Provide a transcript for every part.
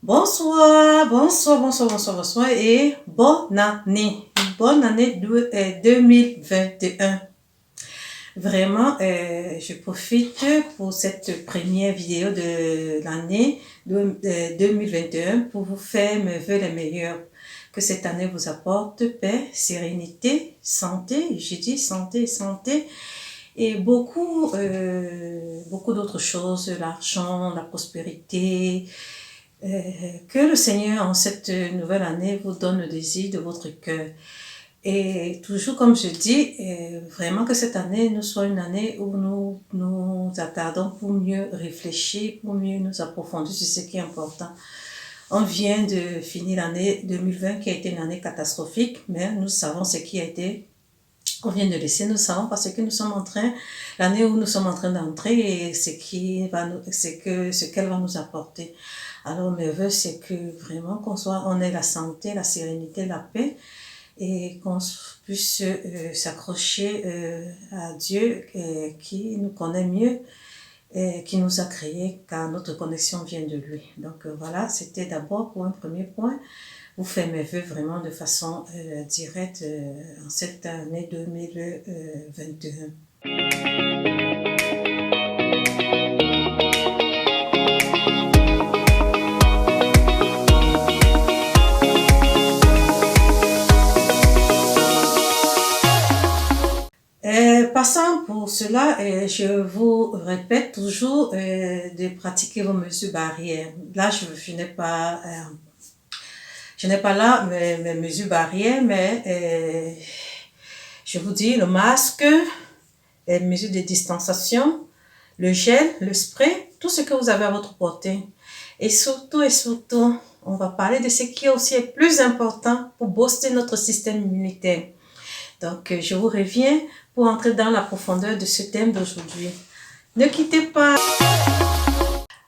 Bonsoir et bonne année. Bonne année 2021. Vraiment, je profite pour cette première vidéo de l'année 2021 pour vous faire mes vœux les meilleurs. Que cette année vous apporte paix, sérénité, santé, j'ai dit santé, et beaucoup d'autres choses, l'argent, la prospérité. Que le Seigneur, en cette nouvelle année, vous donne le désir de votre cœur. Et toujours, comme je dis, vraiment que cette année nous soit une année où nous nous attardons pour mieux réfléchir, pour mieux nous approfondir sur ce qui est important. On vient de finir l'année 2020 qui a été une année catastrophique, mais nous savons ce qui a été. On vient de laisser, nous savons parce que nous sommes en train, l'année où nous sommes en train d'entrer et ce qu'elle va nous apporter. Alors mes vœux, c'est que vraiment on ait la santé, la sérénité, la paix et qu'on puisse s'accrocher à Dieu qui nous connaît mieux et qui nous a créés car notre connexion vient de lui. Donc voilà, c'était d'abord pour un premier point. Vous faites mes vœux vraiment de façon directe en cette année 2021. Passant pour cela, je vous répète toujours de pratiquer vos mesures barrières. Là, je n'ai pas là mes mesures barrières, mais je vous dis le masque, les mesures de distanciation, le gel, le spray, tout ce que vous avez à votre portée. Et surtout, on va parler de ce qui est aussi plus important pour booster notre système immunitaire. Donc, je vous reviens pour entrer dans la profondeur de ce thème d'aujourd'hui. Ne quittez pas.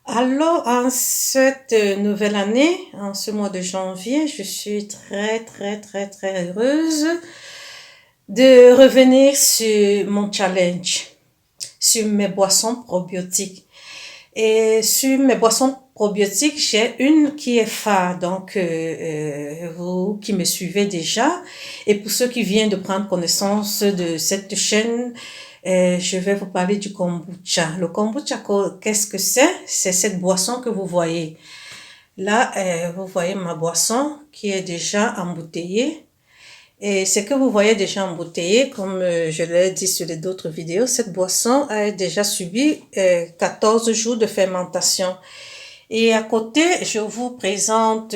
Alors, en cette nouvelle année, en ce mois de janvier, je suis très heureuse de revenir sur mon challenge, sur mes boissons probiotiques. Et sur mes boissons probiotiques, j'ai une qui est phare, donc vous qui me suivez déjà, et pour ceux qui viennent de prendre connaissance de cette chaîne, je vais vous parler du kombucha. Le kombucha, qu'est-ce que c'est? C'est cette boisson que vous voyez. Là, vous voyez ma boisson qui est déjà embouteillée. Et ce que vous voyez déjà embouteillé, comme je l'ai dit sur les d'autres vidéos, cette boisson a déjà subi 14 jours de fermentation. Et à côté, je vous présente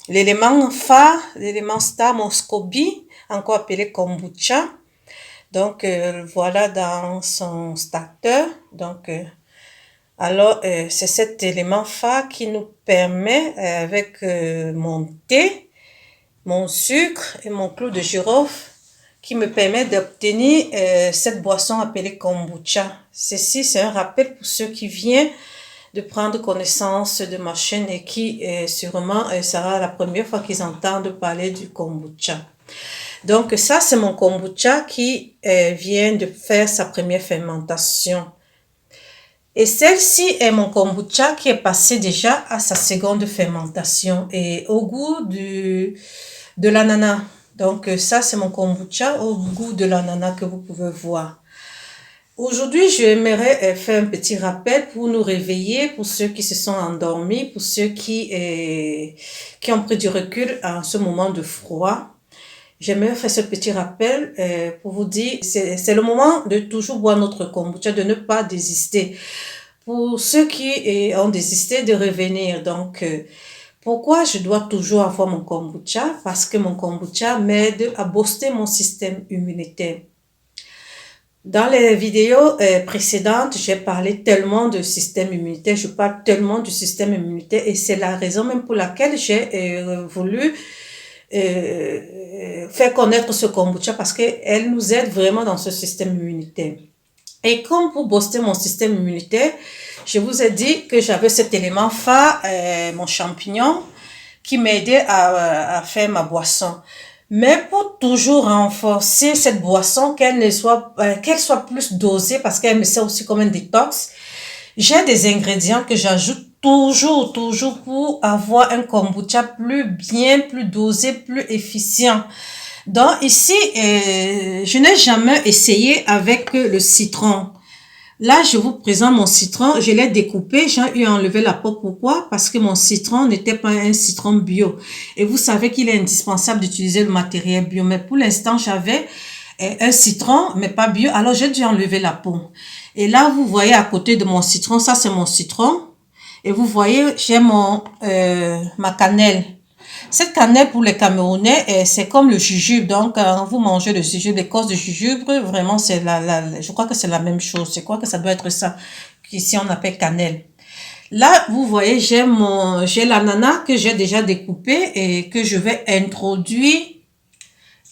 l'élément phare, l'élément star Muscovy, encore appelé kombucha. Donc voilà dans son starter. Donc alors, c'est cet élément phare qui nous permet, avec mon thé, mon sucre et mon clou de girofle, qui me permet d'obtenir cette boisson appelée kombucha. Ceci, c'est un rappel pour ceux qui viennent de prendre connaissance de ma chaîne et qui, sûrement, sera la première fois qu'ils entendent parler du kombucha. Donc, ça, c'est mon kombucha qui vient de faire sa première fermentation. Et celle-ci est mon kombucha qui est passé déjà à sa seconde fermentation et au goût de l'ananas. Donc ça, c'est mon kombucha au goût de l'ananas que vous pouvez voir. Aujourd'hui, j'aimerais faire un petit rappel pour nous réveiller, pour ceux qui se sont endormis, pour ceux qui ont pris du recul en ce moment de froid. J'aimerais faire ce petit rappel pour vous dire, c'est le moment de toujours boire notre kombucha, de ne pas désister. Pour ceux qui ont désisté de revenir, donc pourquoi je dois toujours avoir mon kombucha? Parce que mon kombucha m'aide à booster mon système immunitaire. Dans les vidéos précédentes, j'ai parlé tellement de système immunitaire, je parle tellement du système immunitaire et c'est la raison même pour laquelle j'ai voulu faire connaître ce kombucha parce qu'elle nous aide vraiment dans ce système immunitaire. Et comme pour booster mon système immunitaire, je vous ai dit que j'avais cet élément phare, mon champignon, qui m'aidait à faire ma boisson. Mais pour toujours renforcer cette boisson, qu'elle soit plus dosée parce qu'elle me sert aussi comme un détox, J'ai des ingrédients que j'ajoute toujours pour avoir un kombucha plus dosé, plus efficient. Donc ici, je n'ai jamais essayé avec le citron. Là, je vous présente mon citron. Je l'ai découpé. J'ai eu à enlever la peau. Pourquoi? Parce que mon citron n'était pas un citron bio. Et vous savez qu'il est indispensable d'utiliser le matériel bio. Mais pour l'instant, j'avais un citron, mais pas bio. Alors, j'ai dû enlever la peau. Et là, vous voyez à côté de mon citron, ça c'est mon citron. Et vous voyez, j'ai ma cannelle. Cette cannelle pour les Camerounais, c'est comme le jujube. Donc, quand vous mangez le jujube, l'écorce de jujube, vraiment, je crois que c'est la même chose. Je crois que ça doit être ça qu'ici on appelle cannelle. Là, vous voyez, j'ai l'ananas que j'ai déjà découpé et que je vais introduire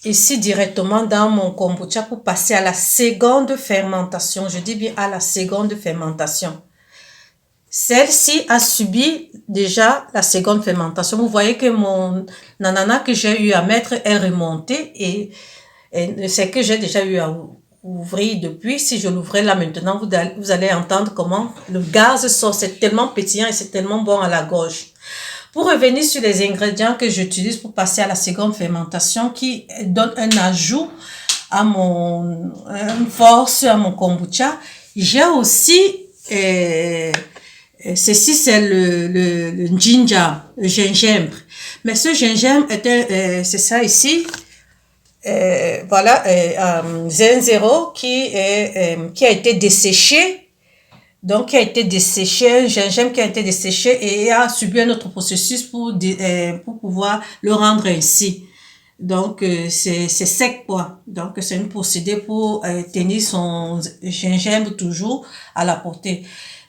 ici directement dans mon kombucha pour passer à la seconde fermentation. Je dis bien à la seconde fermentation. Celle-ci a subi déjà la seconde fermentation. Vous voyez que mon ananas que j'ai eu à mettre est remonté et c'est que j'ai déjà eu à ouvrir depuis. Si je l'ouvrais là maintenant, vous allez entendre comment le gaz sort. C'est tellement pétillant et c'est tellement bon à la gorge. Pour revenir sur les ingrédients que j'utilise pour passer à la seconde fermentation qui donne un ajout à une force à mon kombucha, j'ai aussi ceci, c'est le ginger, le gingembre. Mais ce gingembre c'est ça ici. Voilà, Zenzero qui a été desséché. Donc, qui a été desséché, un gingembre qui a été desséché et a subi un autre processus pour pouvoir le rendre ainsi. Donc, c'est sec, quoi. Donc, c'est un procédé pour tenir son gingembre toujours à la portée.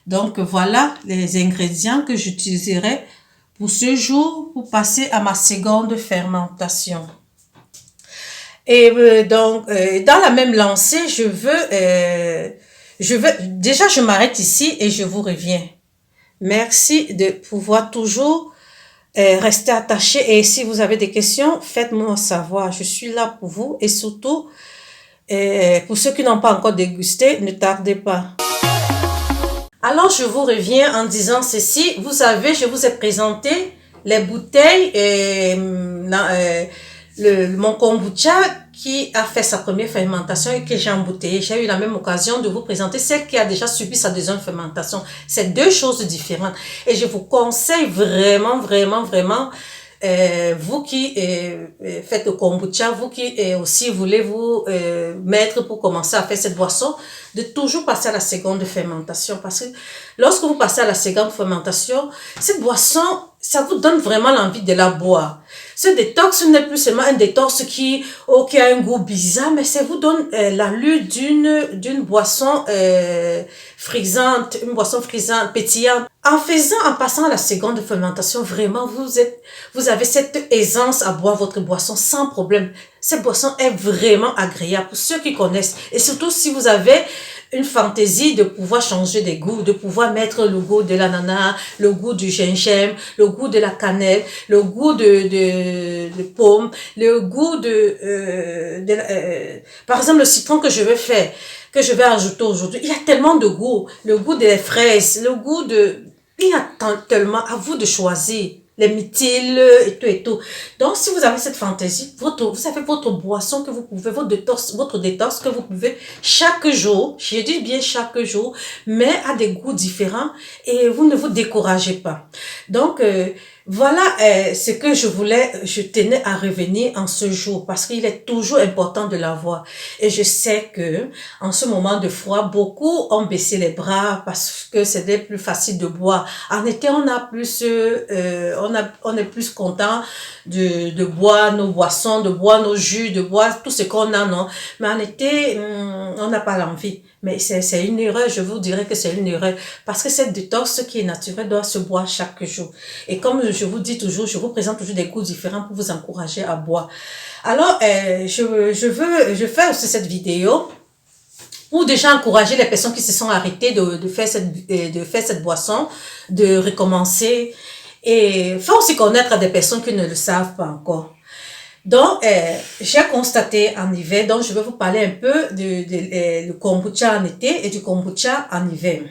Donc, voilà les ingrédients que j'utiliserai pour ce jour pour passer à ma seconde fermentation. Et donc, dans la même lancée, déjà, je m'arrête ici et je vous reviens. Merci de pouvoir toujours rester attaché et si vous avez des questions, faites-moi savoir. Je suis là pour vous et surtout, pour ceux qui n'ont pas encore dégusté, ne tardez pas. Alors, je vous reviens en disant ceci. Vous savez, je vous ai présenté les bouteilles et mon kombucha qui a fait sa première fermentation et que j'ai embouteillé. J'ai eu la même occasion de vous présenter celle qui a déjà subi sa deuxième fermentation. C'est deux choses différentes. Et je vous conseille vraiment, vraiment, vraiment, vous qui faites le kombucha, vous qui aussi voulez vous mettre pour commencer à faire cette boisson, de toujours passer à la seconde fermentation. Parce que lorsque vous passez à la seconde fermentation, cette boisson, ça vous donne vraiment l'envie de la boire. Ce détox n'est plus seulement un détox qui a un goût bizarre, mais ça vous donne l'allure d'une boisson frisante, une boisson frisante, pétillante. En passant à la seconde fermentation, vraiment, vous avez cette aisance à boire votre boisson sans problème. Cette boisson est vraiment agréable pour ceux qui connaissent. Et surtout si vous avez une fantaisie de pouvoir changer des goûts, de pouvoir mettre le goût de l'ananas, le goût du gingembre, le goût de la cannelle, le goût de pomme, le goût par exemple, le citron que je vais ajouter aujourd'hui. Il y a tellement de goûts. Le goût des fraises, il y a tellement à vous de choisir. Les myrtilles et tout et tout. Donc, si vous avez cette fantaisie, vous avez votre boisson que vous pouvez, votre détox que vous pouvez chaque jour, je dis bien chaque jour, mais à des goûts différents et vous ne vous découragez pas. Donc, voilà ce que je tenais à revenir en ce jour parce qu'il est toujours important de l'avoir. Et je sais que en ce moment de froid, beaucoup ont baissé les bras parce que c'était plus facile de boire. En été, on est plus content de boire nos boissons, de boire nos jus, de boire tout ce qu'on a, non. Mais en été, on n'a pas l'envie. Mais c'est une erreur, je vous dirais que c'est une erreur. Parce que cette détox qui est naturelle doit se boire chaque jour. Et comme je vous dis toujours, je vous présente toujours des goûts différents pour vous encourager à boire. Alors, je fais aussi cette vidéo pour déjà encourager les personnes qui se sont arrêtées de faire cette boisson, de recommencer. Et faire aussi connaître à des personnes qui ne le savent pas encore. Donc, j'ai constaté en hiver, donc je vais vous parler un peu du kombucha en été et du kombucha en hiver.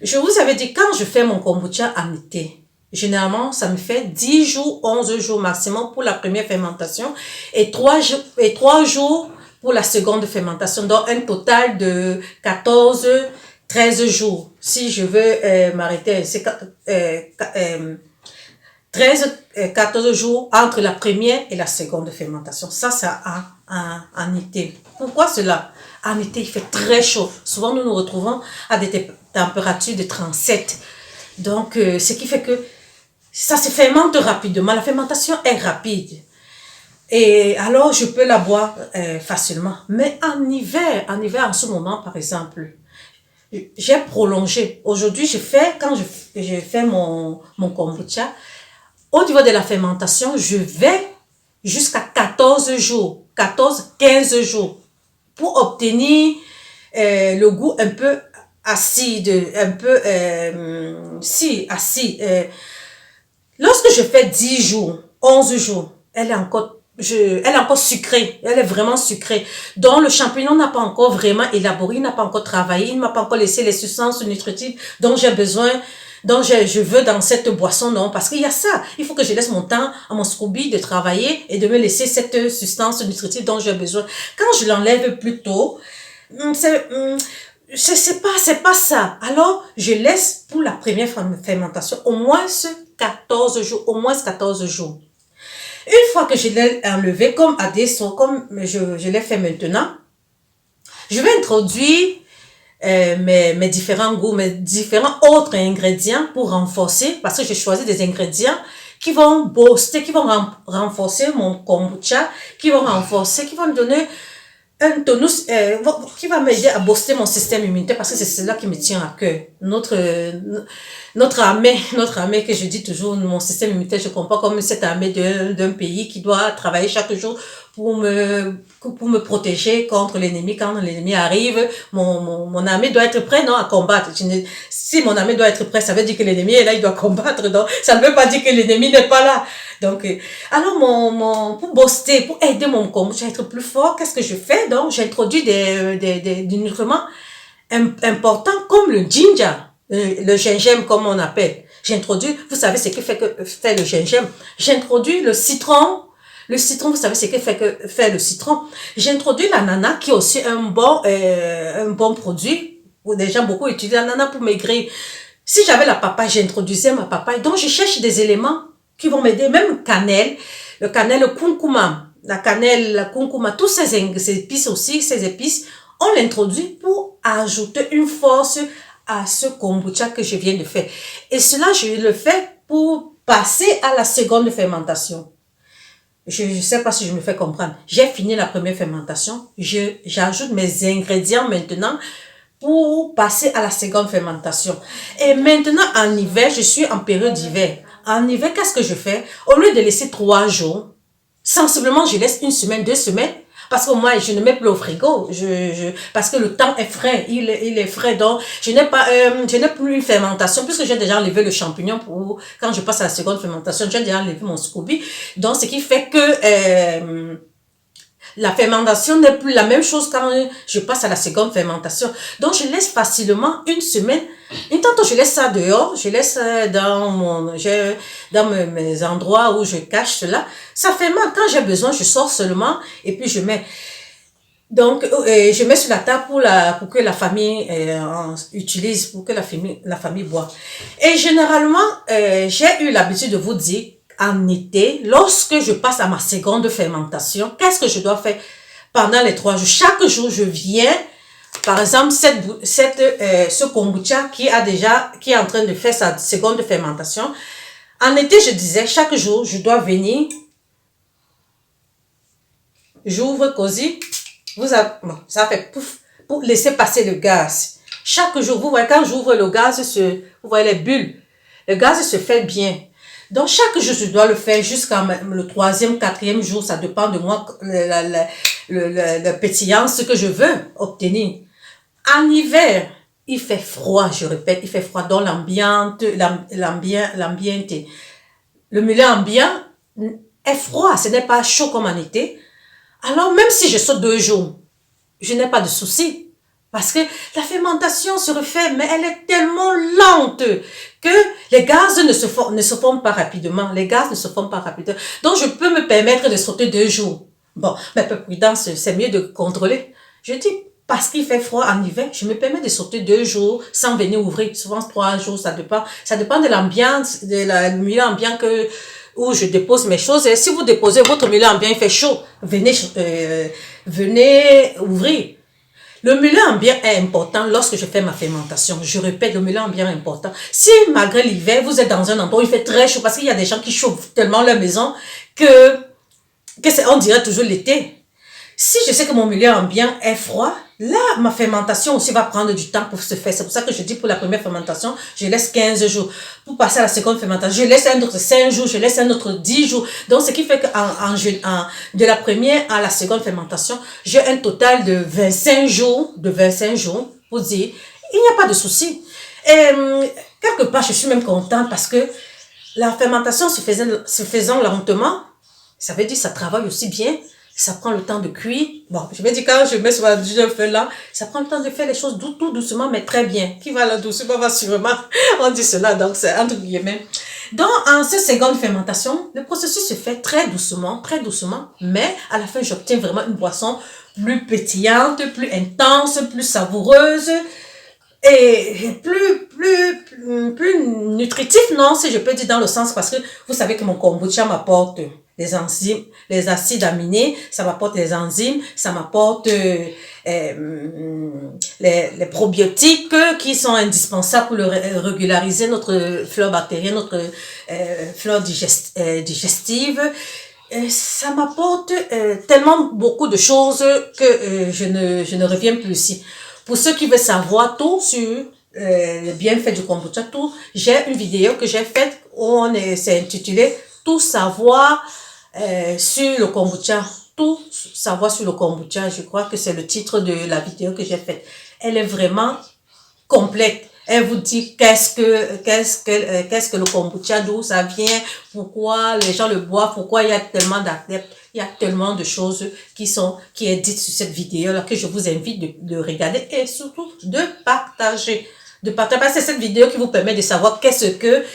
Je vous avais dit, quand je fais mon kombucha en été, généralement, ça me fait 10 jours, 11 jours maximum pour la première fermentation et 3 jours pour la seconde fermentation. Donc, un total de 14, 13 jours. Si je veux m'arrêter, c'est 13, 14 jours entre la première et la seconde fermentation. Ça en été. Pourquoi cela? En été, il fait très chaud. Souvent, nous nous retrouvons à des températures de 37. Donc, ce qui fait que ça se fermente rapidement. La fermentation est rapide. Et alors, je peux la boire facilement. Mais en hiver, en ce moment, par exemple, j'ai prolongé. Aujourd'hui, quand je fais mon kombucha, au niveau de la fermentation, je vais jusqu'à 14 jours, 14, 15 jours pour obtenir le goût un peu acide, un peu acide. Lorsque je fais 10 jours, 11 jours, elle est encore sucrée, elle est vraiment sucrée. Donc le champignon n'a pas encore vraiment élaboré, il n'a pas encore travaillé, il ne m'a pas encore laissé les substances nutritives dont j'ai besoin, dont je veux dans cette boisson, non, parce qu'il y a ça. Il faut que je laisse mon temps à mon SCOBY de travailler et de me laisser cette substance nutritive dont j'ai besoin. Quand je l'enlève plus tôt, c'est pas ça. Alors, je laisse pour la première fermentation au moins 14 jours, au moins 14 jours. Une fois que je l'ai enlevé, comme adesso, comme je l'ai fait maintenant, je vais introduire mes différents goûts, mes différents autres ingrédients pour renforcer, parce que j'ai choisi des ingrédients qui vont booster, qui vont renforcer mon kombucha, qui vont me donner un tonus qui va m'aider à booster mon système immunitaire, parce que c'est cela qui me tient à cœur. Notre armée que je dis toujours, mon système immunitaire, je comprends comme cette armée d'un pays qui doit travailler chaque jour pour me protéger contre l'ennemi. Quand l'ennemi arrive, mon armée doit être prêt, non, à combattre. Si mon armée doit être prêt, ça veut dire que l'ennemi est là, il doit combattre. Donc, ça ne veut pas dire que l'ennemi n'est pas là. Donc, alors pour booster, pour aider mon kombucha à être plus fort, qu'est-ce que je fais? Donc, j'introduis des nutriments importants comme le ginger, le gingembre comme on appelle. J'introduis, vous savez ce que fait le gingembre. J'introduis le citron. Le citron, vous savez ce que fait le citron. J'introduis l'ananas qui est aussi un bon produit. Les gens beaucoup utilisent l'ananas pour maigrir. Si j'avais la papaye, j'introduisais ma papaye. Donc, je cherche des éléments qui vont m'aider, même le cannelle, le kurkuma, la cannelle, la kurkuma, tous ces épices aussi, on l'introduit pour ajouter une force à ce kombucha que je viens de faire. Et cela, je le fais pour passer à la seconde fermentation. Je ne sais pas si je me fais comprendre. J'ai fini la première fermentation. J'ajoute mes ingrédients maintenant pour passer à la seconde fermentation. Et maintenant, en hiver, je suis en période d'hiver. En hiver, qu'est-ce que je fais? Au lieu de laisser 3 jours, sensiblement, je laisse 1 semaine, 2 semaines. Parce que moi, je ne mets plus au frigo. Parce que le temps est frais. Il est frais. Donc, je n'ai plus une fermentation puisque j'ai déjà enlevé le champignon quand je passe à la seconde fermentation, j'ai déjà enlevé mon SCOBY. Donc, ce qui fait que, la fermentation n'est plus la même chose quand je passe à la seconde fermentation. Donc, je laisse facilement 1 semaine. Et tantôt, je laisse ça dehors. Je laisse dans mes endroits où je cache cela. Ça fermente. Quand j'ai besoin, je sors seulement et puis je mets. Donc, je mets sur la table pour que la famille utilise, pour que la famille boit. Et généralement, j'ai eu l'habitude de vous dire, en été, lorsque je passe à ma seconde fermentation, qu'est-ce que je dois faire pendant les 3 jours? Chaque jour, je viens, par exemple, ce kombucha qui est en train de faire sa seconde fermentation. En été, je disais, chaque jour, je dois venir, j'ouvre cosy, ça fait pouf, pour laisser passer le gaz. Chaque jour, vous voyez, quand j'ouvre le gaz, vous voyez les bulles, le gaz se fait bien. Donc, chaque jour, je dois le faire jusqu'à le 3e, 4e jour. Ça dépend de moi, le pétillance que je veux obtenir. En hiver, il fait froid, je répète, il fait froid dans l'ambiance, le milieu ambiant est froid, ce n'est pas chaud comme en été. Alors, même si je saute 2 jours, je n'ai pas de souci. Parce que la fermentation se refait, mais elle est tellement lente que les gaz ne se forment pas rapidement. Les gaz ne se forment pas rapidement. Donc, je peux me permettre de sauter 2 jours. Bon, mais peu prudence, c'est mieux de contrôler. Je dis, parce qu'il fait froid en hiver, je me permets de sauter 2 jours sans venir ouvrir. Souvent 3 jours, ça dépend. Ça dépend de l'ambiance, milieu ambiant où je dépose mes choses. Et si vous déposez votre milieu ambiant, il fait chaud, venez ouvrir. Le milieu ambiant est important lorsque je fais ma fermentation. Je répète, le milieu ambiant est important. Si malgré l'hiver, vous êtes dans un endroit où il fait très chaud, parce qu'il y a des gens qui chauffent tellement leur maison que on dirait toujours l'été. Si je sais que mon milieu ambiant est froid, là, ma fermentation aussi va prendre du temps pour se faire. C'est pour ça que je dis pour la première fermentation, je laisse 15 jours. Pour passer à la seconde fermentation, je laisse un autre 5 jours, je laisse un autre 10 jours. Donc, ce qui fait que de la première à la seconde fermentation, j'ai un total de 25 jours, pour dire, il n'y a pas de souci. Et quelque part, je suis même contente parce que la fermentation se faisant lentement, ça veut dire que ça travaille aussi bien. Ça prend le temps de cuire. Bon, je vais dire quand je mets sur la feu là, ça prend le temps de faire les choses tout doucement, mais très bien. Qui va là doucement va sûrement, on dit cela, donc c'est entre guillemets. Donc, en cette seconde fermentation, le processus se fait très doucement, mais à la fin, j'obtiens vraiment une boisson plus pétillante, plus intense, plus savoureuse, et plus nutritif, non, si je peux dire dans le sens, parce que vous savez que mon kombucha m'apporte les enzymes, les acides aminés, ça m'apporte les enzymes, ça m'apporte les probiotiques qui sont indispensables pour régulariser notre flore bactérienne, notre flore digestive. Ça m'apporte tellement beaucoup de choses que je ne reviens plus ici. Pour ceux qui veulent savoir tout sur les bienfaits du kombucha, tout, j'ai une vidéo que j'ai faite où c'est intitulé Tout savoir sur le kombucha. Tout savoir sur le kombucha. Je crois que c'est le titre de la vidéo que j'ai faite. Elle est vraiment complète. Elle vous dit qu'est-ce que le kombucha, d'où ça vient, pourquoi les gens le boivent, pourquoi il y a tellement d'adeptes. Il y a tellement de choses qui est dites sur cette vidéo-là que je vous invite de regarder et surtout de partager. Parce que c'est cette vidéo qui vous permet de savoir ce que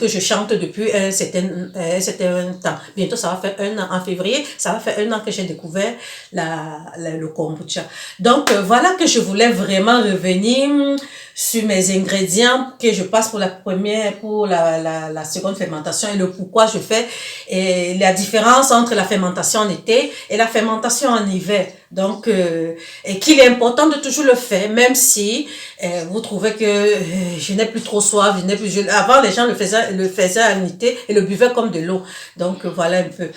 je chante depuis un certain temps. Bientôt, ça va faire 1 an en février. Ça va faire 1 an que j'ai découvert le kombucha. Donc, voilà que je voulais vraiment revenir sur mes ingrédients que je passe pour la seconde fermentation et le pourquoi je fais et la différence entre la fermentation en été et la fermentation en hiver. Donc, et qu'il est important de toujours le faire, même si vous trouvez que je n'ai plus trop soif, avant les gens le faisaient en été et le buvaient comme de l'eau. Donc, voilà un peu.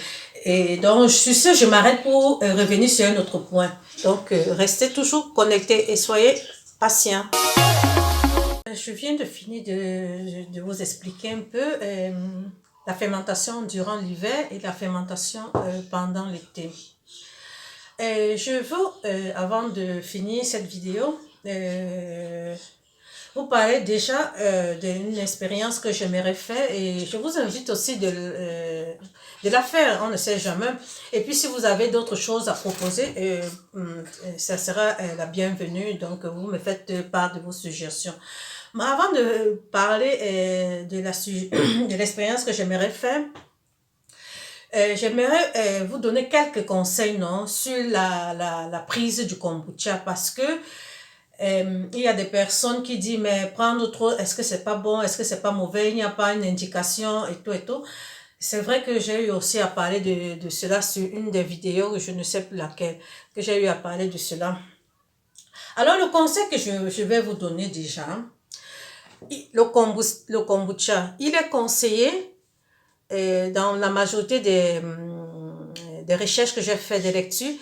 Et donc, sur ce, je m'arrête pour revenir sur un autre point. Donc, restez toujours connectés et soyez patients. Je viens de finir de vous expliquer un peu la fermentation durant l'hiver et la fermentation pendant l'été. Je veux, avant de finir cette vidéo, vous parler déjà d'une expérience que j'aimerais faire et je vous invite aussi de la faire, on ne sait jamais. Et puis si vous avez d'autres choses à proposer, ça sera la bienvenue, donc vous me faites part de vos suggestions. Mais avant de parler de l'expérience que j'aimerais faire, j'aimerais vous donner quelques conseils sur la prise du kombucha parce que il y a des personnes qui disent mais prendre trop, est-ce que c'est pas bon, est-ce que c'est pas mauvais, il n'y a pas une indication et tout et tout. C'est vrai que j'ai eu aussi à parler de cela sur une des vidéos, je ne sais plus laquelle, que j'ai eu à parler de cela. Alors le conseil que je vais vous donner déjà, le kombucha, il est conseillé dans la majorité des recherches que j'ai fait, des lectures,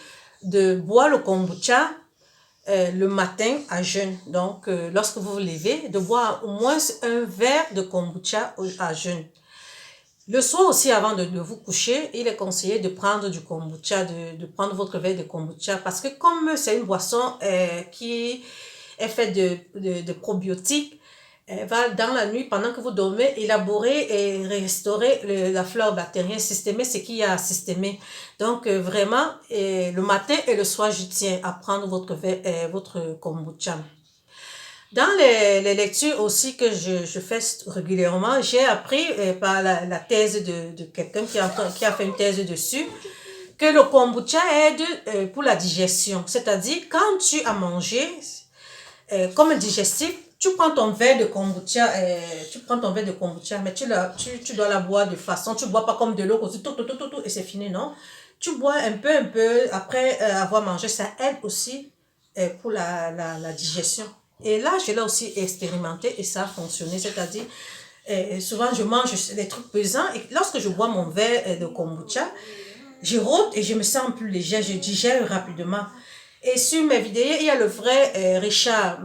de boire le kombucha le matin à jeûne. Donc, lorsque vous vous levez, de boire au moins un verre de kombucha à jeûne. Le soir aussi, avant de vous coucher, il est conseillé de prendre du kombucha, de prendre votre verre de kombucha, parce que comme c'est une boisson qui est faite de probiotiques, Elle va dans la nuit, pendant que vous dormez, élaborer et restaurer la flore bactérienne, systémer ce qu'il y a à systémer. Donc vraiment, le matin et le soir, je tiens à prendre votre kombucha. Dans les lectures aussi que je fais régulièrement, j'ai appris par la thèse de quelqu'un qui a fait une thèse dessus, que le kombucha aide pour la digestion. C'est-à-dire, quand tu as mangé, comme un digestif, tu prends ton verre de kombucha, mais tu dois la boire de façon, tu bois pas comme de l'eau, tout, et c'est fini, non? Tu bois un peu, après avoir mangé, ça aide aussi pour la digestion. Et là, je l'ai aussi expérimenté et ça a fonctionné, c'est-à-dire, souvent je mange des trucs pesants et lorsque je bois mon verre de kombucha, je rôde et je me sens plus léger, je digère rapidement. Et sur mes vidéos, il y a le vrai Richard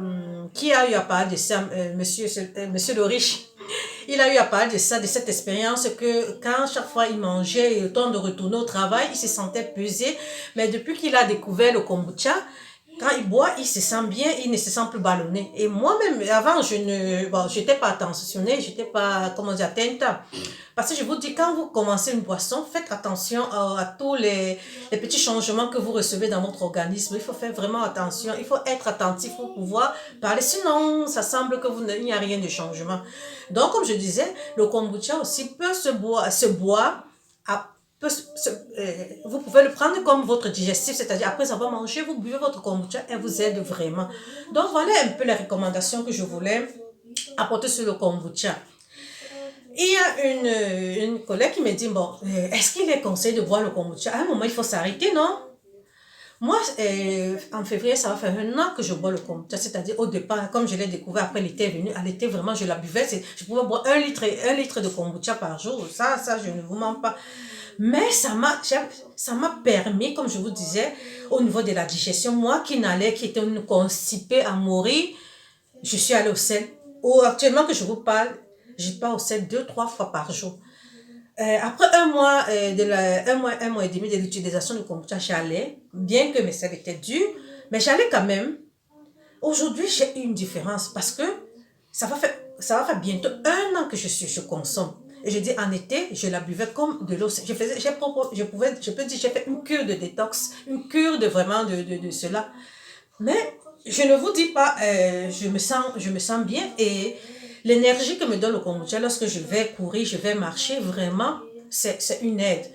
qui a eu à parler de ça, monsieur le riche. Il a eu à parler de ça, de cette expérience que quand chaque fois il mangeait et le temps de retourner au travail, il se sentait pesé. Mais depuis qu'il a découvert le kombucha, quand il boit, il se sent bien, il ne se sent plus ballonné. Et moi-même, avant, j'étais pas attentionnée, j'étais pas, comment dire, atteinte. Parce que je vous dis, quand vous commencez une boisson, faites attention à tous les petits changements que vous recevez dans votre organisme. Il faut faire vraiment attention, il faut être attentif pour pouvoir parler. Sinon, ça semble que il n'y a rien de changement. Donc, comme je disais, le kombucha aussi peut se boire vous pouvez le prendre comme votre digestif, c'est-à-dire après avoir mangé, vous buvez votre kombucha et vous aide vraiment. Donc voilà un peu les recommandations que je voulais apporter sur le kombucha. Il y a une collègue qui me dit, bon, est-ce qu'il est conseillé de boire le kombucha? À un moment, il faut s'arrêter, non? Moi, en février, ça va faire 1 an que je bois le kombucha, c'est-à-dire au départ, comme je l'ai découvert après l'été venu, à l'été vraiment je la buvais, je pouvais boire 1 litre de kombucha par jour, ça je ne vous mens pas. Mais ça m'a permis, comme je vous disais, au niveau de la digestion, moi qui étais une constipée à mourir, je suis allée au sel. Actuellement que je vous parle, je pars au sel 2-3 fois par jour. Après 1 mois, un mois et demi de l'utilisation du kombucha, j'allais, bien que mes selles étaient dures, mais j'allais quand même. Aujourd'hui, j'ai eu une différence parce que ça va faire bientôt 1 an que je consomme. Et je dis, en été, je la buvais comme de l'eau. Je peux dire, j'ai fait une cure de détox, une cure de vraiment de cela. Mais je ne vous dis pas, je me sens bien et l'énergie que me donne le kombucha lorsque je vais courir, je vais marcher, vraiment, c'est une aide.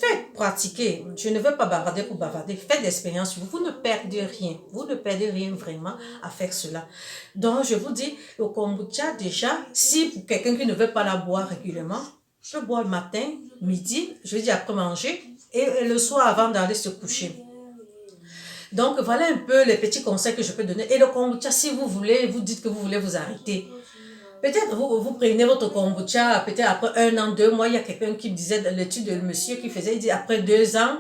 Faites, pratiquez. Je ne veux pas bavarder pour bavarder. Faites l'expérience. Vous ne perdez rien. Vous ne perdez rien vraiment à faire cela. Donc, je vous dis, le kombucha, déjà, si pour quelqu'un qui ne veut pas la boire régulièrement, je bois le matin, midi, je veux dire après manger, et le soir avant d'aller se coucher. Donc, voilà un peu les petits conseils que je peux donner. Et le kombucha, si vous voulez, vous dites que vous voulez vous arrêter. Peut-être vous prenez votre kombucha, peut-être après 1 an, 2 mois, il y a quelqu'un qui me disait dans l'étude de monsieur qui faisait, il dit après 2 ans,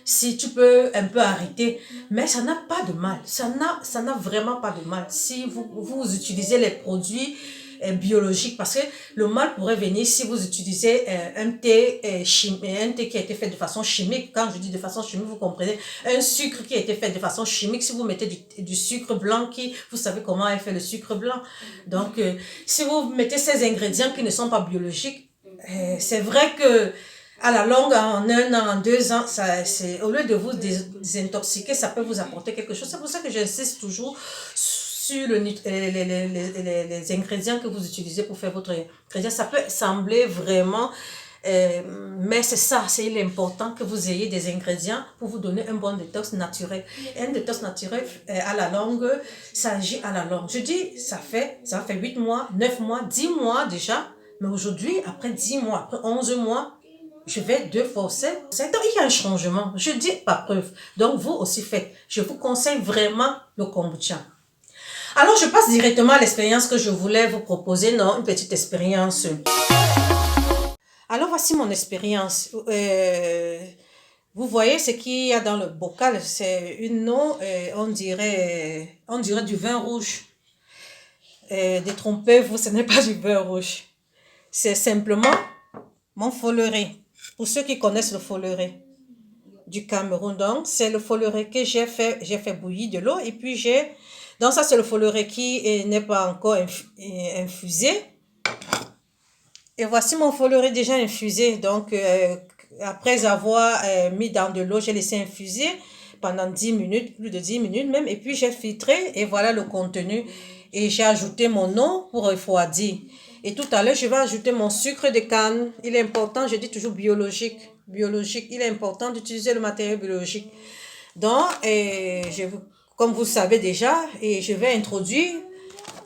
si tu peux un peu arrêter. Mais ça n'a pas de mal, ça n'a vraiment pas de mal. Si vous utilisez les produits biologiques, parce que le mal pourrait venir si vous utilisez un thé qui a été fait de façon chimique. Quand je dis de façon chimique, vous comprenez, un sucre qui a été fait de façon chimique. Si vous mettez du sucre blanc, vous savez comment est fait le sucre blanc. Donc, si vous mettez ces ingrédients qui ne sont pas biologiques, c'est vrai que à la longue, en 1 an, en 2 ans, au lieu de vous désintoxiquer, ça peut vous apporter quelque chose. C'est pour ça que j'insiste toujours sur les ingrédients que vous utilisez pour faire votre ingrédient. Ça peut sembler vraiment, mais c'est l'important que vous ayez des ingrédients pour vous donner un bon détox naturel. Et un détox naturel, à la longue, ça agit à la longue. Je dis, ça va faire 8 mois, 9 mois, 10 mois déjà. Mais aujourd'hui, après 10 mois, après 11 mois, je vais 2 fois au sel. Donc, il y a un changement. Je dis par preuve. Donc, vous aussi faites. Je vous conseille vraiment le kombucha. Alors, je passe directement à l'expérience que je voulais vous proposer. Non, une petite expérience. Alors, voici mon expérience. Vous voyez ce qu'il y a dans le bocal. C'est une eau, on dirait du vin rouge. Détrompez-vous, ce n'est pas du vin rouge. C'est simplement mon folleré. Pour ceux qui connaissent le folleré du Cameroun, donc, c'est le folleré que j'ai fait bouillir de l'eau et puis j'ai Donc ça, c'est le foleret qui n'est pas encore infusé. Et voici mon foleret déjà infusé. Donc, après avoir mis dans de l'eau, j'ai laissé infuser pendant 10 minutes, plus de 10 minutes même. Et puis, j'ai filtré et voilà le contenu. Et j'ai ajouté mon eau pour refroidir. Et tout à l'heure, je vais ajouter mon sucre de canne. Il est important, je dis toujours biologique. Biologique, il est important d'utiliser le matériel biologique. Donc, comme vous le savez déjà, et je vais introduire,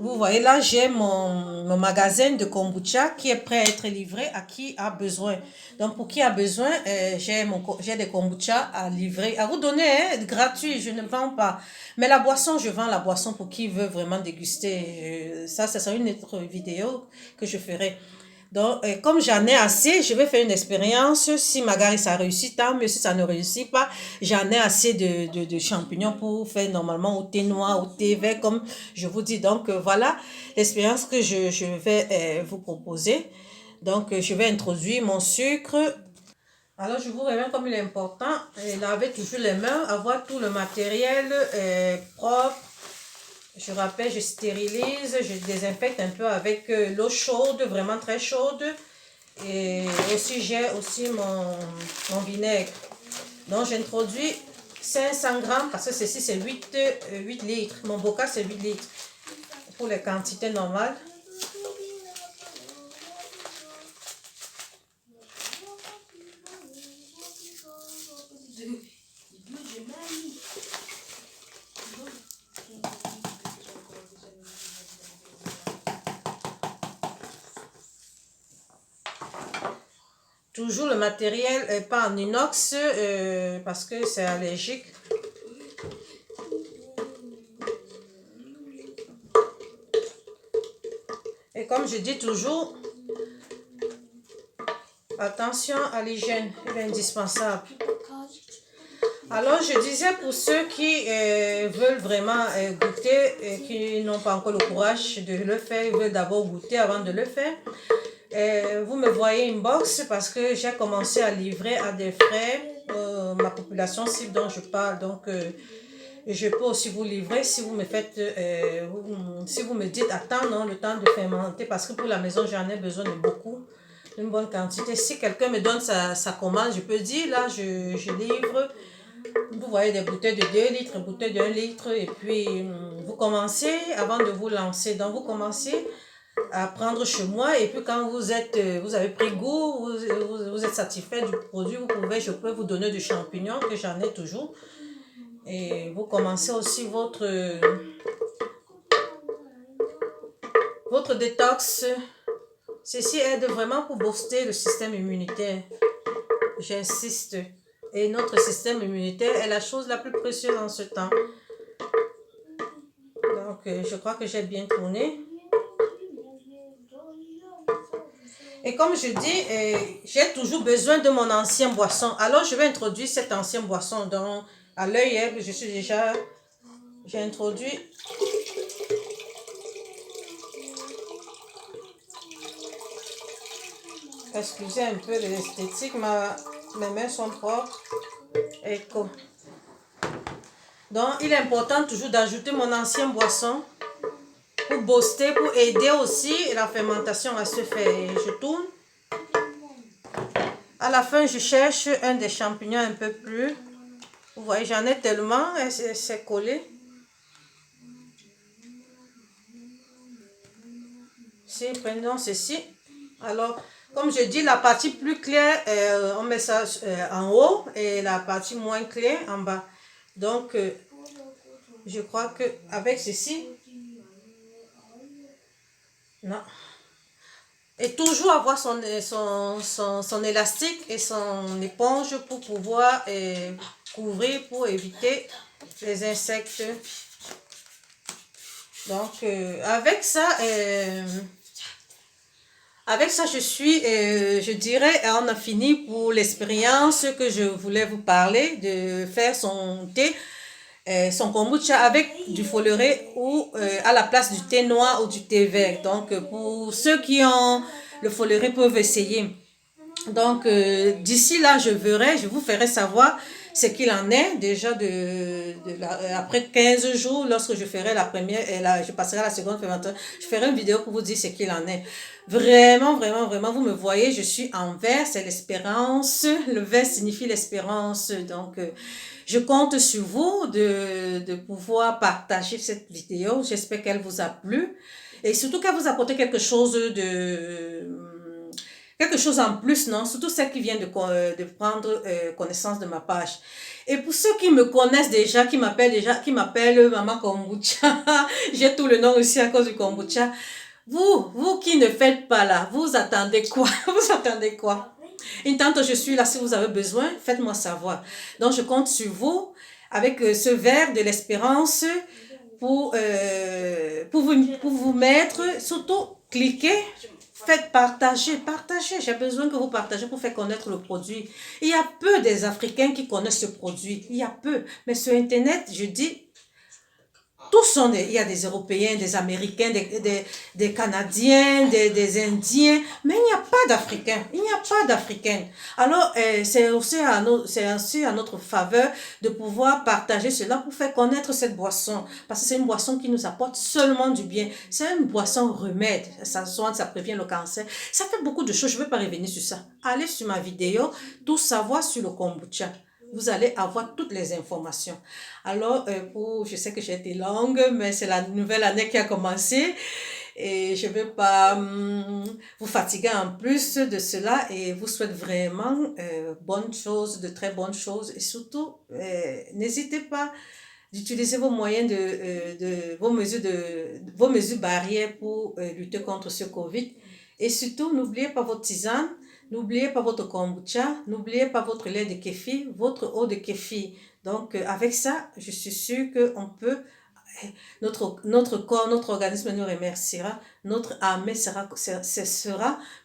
vous voyez là, j'ai mon magasin de kombucha qui est prêt à être livré à qui a besoin. Donc, pour qui a besoin, j'ai des kombucha à livrer, à vous donner, hein, gratuit, je ne vends pas. Mais la boisson, je vends la boisson pour qui veut vraiment déguster. Ça sera une autre vidéo que je ferai. Donc, comme j'en ai assez, je vais faire une expérience. Si Magari ça réussit, tant mieux. Si ça ne réussit pas, j'en ai assez de champignons pour faire normalement au thé noir, au thé vert, comme je vous dis. Donc, voilà l'expérience que je vais vous proposer. Donc, je vais introduire mon sucre. Alors, je vous révèle comme il est important. Laver toujours les mains, avoir tout le matériel propre. Je rappelle, je stérilise, je désinfecte un peu avec l'eau chaude, vraiment très chaude. Et aussi, j'ai aussi mon vinaigre. Donc, j'introduis 500 grammes parce que ceci, c'est 8 litres. Mon bocal, c'est 8 litres pour les quantités normales. Toujours le matériel pas en inox parce que c'est allergique. Et comme je dis toujours, attention à l'hygiène, il est indispensable. Alors, je disais pour ceux qui veulent vraiment goûter et qui n'ont pas encore le courage de le faire, ils veulent d'abord goûter avant de le faire. Vous me voyez inbox parce que j'ai commencé à livrer à des frais ma population cible dont je parle. Donc, je peux aussi vous livrer si vous me faites, si vous me dites attends, non, le temps de fermenter parce que pour la maison, j'en ai besoin de beaucoup, d'une bonne quantité. Si quelqu'un me donne sa commande, je peux dire là, je livre. Vous voyez des bouteilles de 2 litres, bouteilles de 1 litre et puis vous commencez avant de vous lancer. Donc, vous commencez à prendre chez moi et puis quand vous avez pris goût, vous êtes satisfait du produit, je peux vous donner du champignon que j'en ai toujours et vous commencez aussi votre détox. Ceci aide vraiment pour booster le système immunitaire, j'insiste, et notre système immunitaire est la chose la plus précieuse en ce temps. Donc je crois que j'ai bien tourné. Et comme je dis, j'ai toujours besoin de mon ancienne boisson. Alors, je vais introduire cette ancienne boisson. Donc, à l'œil, j'ai introduit. Excusez un peu l'esthétique, mes mains sont propres. Donc, il est important toujours d'ajouter mon ancienne boisson pour booster, pour aider aussi la fermentation à se faire. Et je tourne. À la fin, je cherche un des champignons un peu plus. Vous voyez, j'en ai tellement, c'est collé. Si, prenons ceci. Alors, comme je dis, la partie plus claire, on met ça en haut et la partie moins claire en bas. Donc, je crois que avec ceci, non. Et toujours avoir son élastique et son éponge pour pouvoir couvrir, pour éviter les insectes. Donc, avec ça, je dirais, on a fini pour l'expérience que je voulais vous parler, de faire son thé, son kombucha avec du foleret ou à la place du thé noir ou du thé vert. Donc, pour ceux qui ont le foleret peuvent essayer. Donc, d'ici là, je vous ferai savoir ce qu'il en est déjà après 15 jours, lorsque je ferai la première, et je passerai à la seconde fermentation, je ferai une vidéo pour vous dire ce qu'il en est. Vraiment, vraiment, vraiment, vous me voyez, je suis en vert, c'est l'espérance. Le vert signifie l'espérance. Donc, je compte sur vous de pouvoir partager cette vidéo. J'espère qu'elle vous a plu. Et surtout qu'elle vous apporte quelque chose en plus, non? Surtout celle qui vient de prendre connaissance de ma page. Et pour ceux qui me connaissent déjà, qui m'appellent Maman Kombucha, j'ai tout le nom aussi à cause du kombucha. Vous qui ne faites pas là, vous attendez quoi? Vous attendez quoi? Une tante, je suis là si vous avez besoin, faites-moi savoir. Donc, je compte sur vous avec ce verre de l'espérance pour vous mettre, surtout cliquez, faites partagez. J'ai besoin que vous partagez pour faire connaître le produit. Il y a peu des Africains qui connaissent ce produit. Il y a peu. Mais sur Internet, je dis, il y a des Européens, des Américains, des Canadiens, des Indiens, mais il n'y a pas d'Africains. Il n'y a pas d'Africains. Alors, c'est aussi à notre faveur de pouvoir partager cela pour faire connaître cette boisson. Parce que c'est une boisson qui nous apporte seulement du bien. C'est une boisson remède. Ça soigne, ça prévient le cancer. Ça fait beaucoup de choses. Je ne vais pas revenir sur ça. Allez sur ma vidéo, tout savoir sur le kombucha. Vous allez avoir toutes les informations. Alors, je sais que j'ai été longue, mais c'est la nouvelle année qui a commencé et je ne vais pas vous fatiguer en plus de cela et vous souhaite vraiment bonnes choses, de très bonnes choses et surtout, n'hésitez pas d'utiliser vos moyens vos mesures barrières pour lutter contre ce Covid. Et surtout, n'oubliez pas votre tisane, n'oubliez pas votre kombucha, n'oubliez pas votre lait de kéfir, votre eau de kéfir. Donc, avec ça, je suis sûre qu'on peut, notre corps, notre organisme nous remerciera, notre âme sera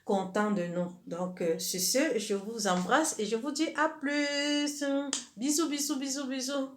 content de nous. Donc, sur ce, je vous embrasse et je vous dis à plus. Bisous, bisous, bisous, bisous.